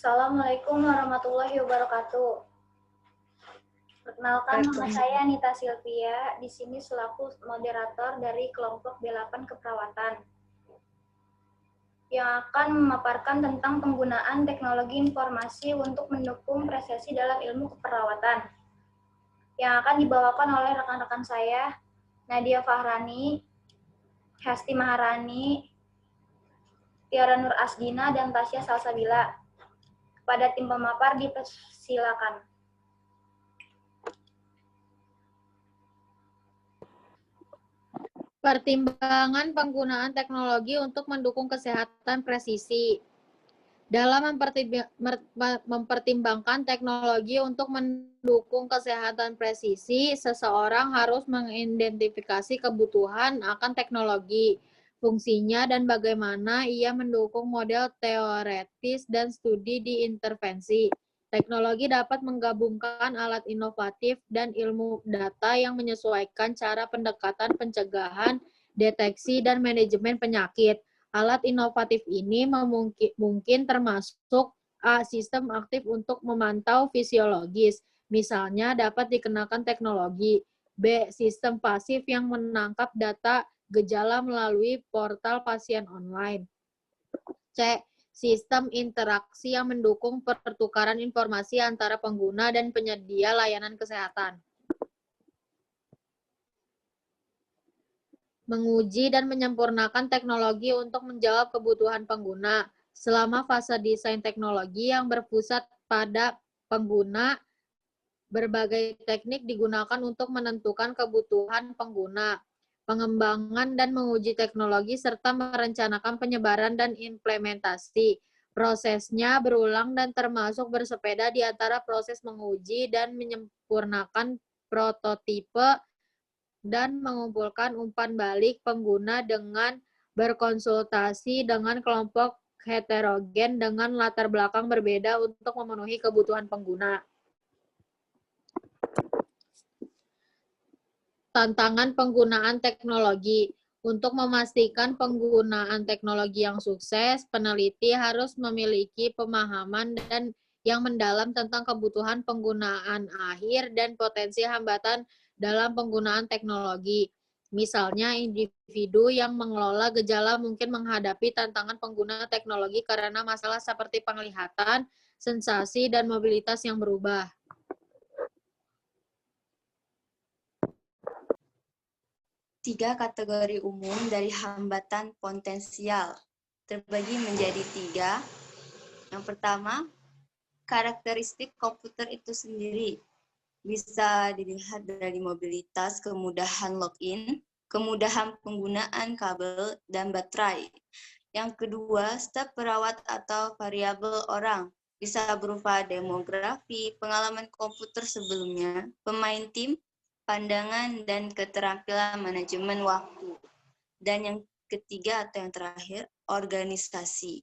Assalamualaikum warahmatullahi wabarakatuh. Perkenalkan, nama saya Nita Silvia. Di sini selaku moderator dari kelompok B8 Keperawatan yang akan memaparkan tentang penggunaan teknologi informasi untuk mendukung prestasi dalam ilmu keperawatan. Yang akan dibawakan oleh rekan-rekan saya, Nadia Fahrani, Hesti Maharani, Tiara Nur Asdina, dan Tasya Salsabila. Kepada tim pemapar dipersilakan. Pertimbangan penggunaan teknologi untuk mendukung kesehatan presisi. Dalam mempertimbangkan teknologi untuk mendukung kesehatan presisi, seseorang harus mengidentifikasi kebutuhan akan teknologi, fungsinya, dan bagaimana ia mendukung model teoretis dan studi di intervensi. Teknologi dapat menggabungkan alat inovatif dan ilmu data yang menyesuaikan cara pendekatan pencegahan, deteksi, dan manajemen penyakit. Alat inovatif ini mungkin termasuk A. Sistem aktif untuk memantau fisiologis, misalnya dapat dikenakan teknologi. B. Sistem pasif yang menangkap data gejala melalui portal pasien online. C. Sistem interaksi yang mendukung pertukaran informasi antara pengguna dan penyedia layanan kesehatan. Menguji dan menyempurnakan teknologi untuk menjawab kebutuhan pengguna. Selama fase desain teknologi yang berpusat pada pengguna, berbagai teknik digunakan untuk menentukan kebutuhan pengguna. Pengembangan dan menguji teknologi serta merencanakan penyebaran dan implementasi. Prosesnya berulang dan termasuk bersepeda di antara proses menguji dan menyempurnakan prototipe dan mengumpulkan umpan balik pengguna dengan berkonsultasi dengan kelompok heterogen dengan latar belakang berbeda untuk memenuhi kebutuhan pengguna. Tantangan penggunaan teknologi. Untuk memastikan penggunaan teknologi yang sukses, peneliti harus memiliki pemahaman dan yang mendalam tentang kebutuhan penggunaan akhir dan potensi hambatan dalam penggunaan teknologi. Misalnya, individu yang mengelola gejala mungkin menghadapi tantangan pengguna teknologi karena masalah seperti penglihatan, sensasi, dan mobilitas yang berubah. Tiga kategori umum dari hambatan potensial terbagi menjadi tiga. Yang pertama, karakteristik komputer itu sendiri. Bisa dilihat dari mobilitas, kemudahan login, kemudahan penggunaan kabel, dan baterai. Yang kedua, staf perawat atau variabel orang. Bisa berupa demografi, pengalaman komputer sebelumnya, pemain tim, pandangan, dan keterampilan manajemen waktu. Dan yang ketiga atau yang terakhir, organisasi.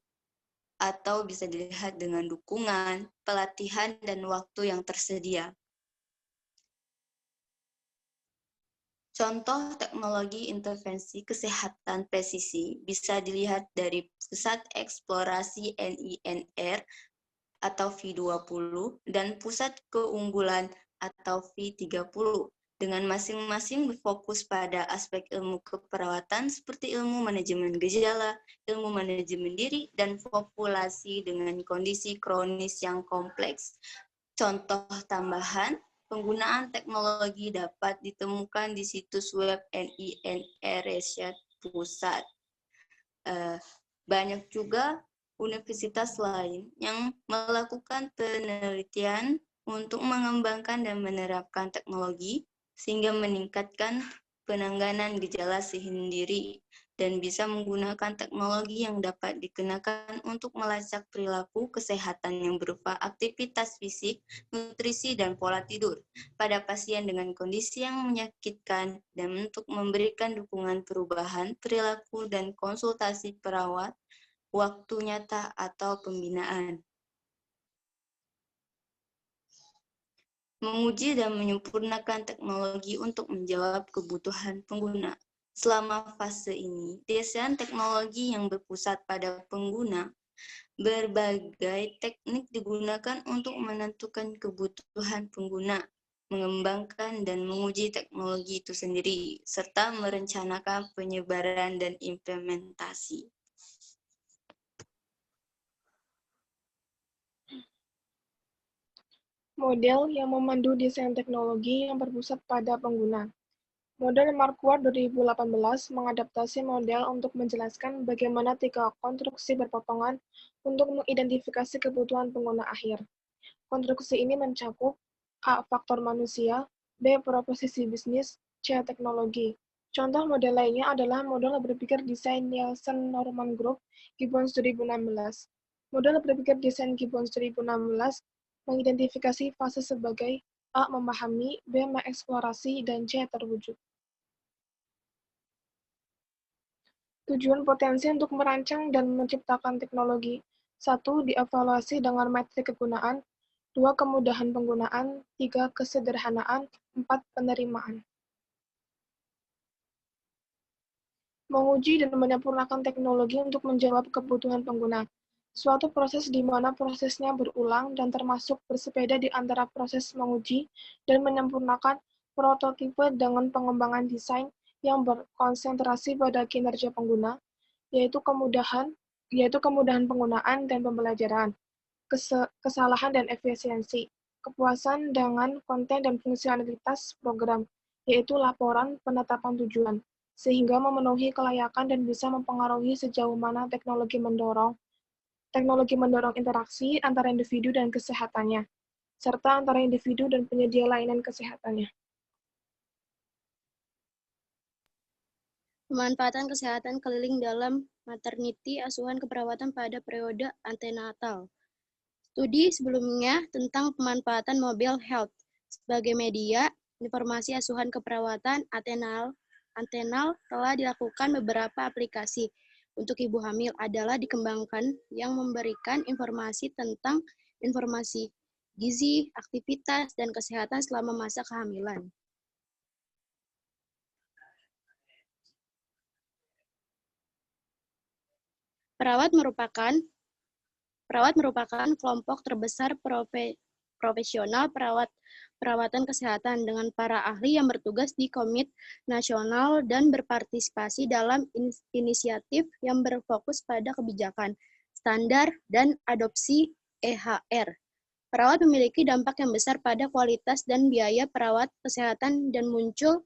Atau bisa dilihat dengan dukungan, pelatihan, dan waktu yang tersedia. Contoh teknologi intervensi kesehatan presisi bisa dilihat dari Pusat Eksplorasi NINR atau V20 dan Pusat Keunggulan atau V30 dengan masing-masing berfokus pada aspek ilmu keperawatan seperti ilmu manajemen gejala, ilmu manajemen diri, dan populasi dengan kondisi kronis yang kompleks. Contoh tambahan, penggunaan teknologi dapat ditemukan di situs web NINR Research Pusat. Banyak juga universitas lain yang melakukan penelitian untuk mengembangkan dan menerapkan teknologi sehingga meningkatkan penanganan gejala sendiri dan bisa menggunakan teknologi yang dapat digunakan untuk melacak perilaku kesehatan yang berupa aktivitas fisik, nutrisi, dan pola tidur pada pasien dengan kondisi yang menyakitkan dan untuk memberikan dukungan perubahan perilaku dan konsultasi perawat, waktu nyata atau pembinaan. Menguji dan menyempurnakan teknologi untuk menjawab kebutuhan pengguna. Selama fase ini, desain teknologi yang berpusat pada pengguna Berbagai teknik digunakan untuk menentukan kebutuhan pengguna, mengembangkan dan menguji teknologi itu sendiri, serta merencanakan penyebaran dan implementasi. Model yang memandu desain teknologi yang berpusat pada pengguna. Model Marquardt 2018 mengadaptasi model untuk menjelaskan bagaimana 3 konstruksi berpotongan untuk mengidentifikasi kebutuhan pengguna akhir. Konstruksi ini mencakup A. Faktor manusia, B. Proposisi bisnis, C. Teknologi. Contoh model lainnya adalah model berpikir desain Nielsen Norman Group, Gibbons 2016. Model berpikir desain Gibbons 2016 mengidentifikasi fase sebagai A. Memahami, B. Mengeksplorasi, dan C. Terwujud. Tujuan potensi untuk merancang dan menciptakan teknologi. 1. Dievaluasi dengan metrik kegunaan. 2. Kemudahan penggunaan. 3. Kesederhanaan. 4. Penerimaan. Menguji dan menyempurnakan teknologi untuk menjawab kebutuhan pengguna. Suatu proses di mana prosesnya berulang dan termasuk bersepeda di antara proses menguji dan menyempurnakan prototipe dengan pengembangan desain yang berkonsentrasi pada kinerja pengguna, yaitu kemudahan penggunaan dan pembelajaran, kesalahan dan efisiensi, kepuasan dengan konten dan fungsionalitas program, yaitu laporan penetapan tujuan, sehingga memenuhi kelayakan dan bisa mempengaruhi sejauh mana teknologi mendorong interaksi antara individu dan kesehatannya, serta antara individu dan penyedia layanan kesehatannya. Pemanfaatan kesehatan keliling dalam maternity asuhan keperawatan pada periode antenatal. Studi sebelumnya tentang pemanfaatan mobile health sebagai media informasi asuhan keperawatan antenal telah dilakukan beberapa aplikasi untuk ibu hamil adalah dikembangkan yang memberikan informasi tentang informasi gizi, aktivitas, dan kesehatan selama masa kehamilan. Perawat merupakan kelompok terbesar profesional perawatan kesehatan dengan para ahli yang bertugas di Komite Nasional dan berpartisipasi dalam inisiatif yang berfokus pada kebijakan, standar, dan adopsi EHR. Perawat memiliki dampak yang besar pada kualitas dan biaya perawat kesehatan dan muncul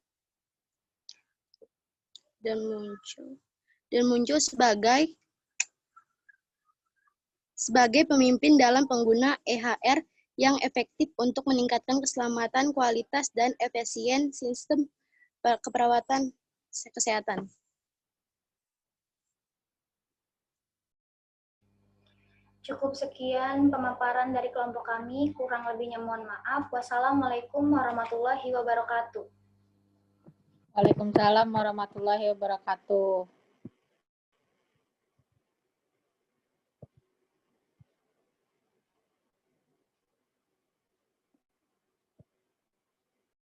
sebagai pemimpin dalam pengguna EHR yang efektif untuk meningkatkan keselamatan, kualitas, dan efisien sistem keperawatan kesehatan. Cukup sekian pemaparan dari kelompok kami, kurang lebihnya mohon maaf. Wassalamualaikum warahmatullahi wabarakatuh. Waalaikumsalam warahmatullahi wabarakatuh.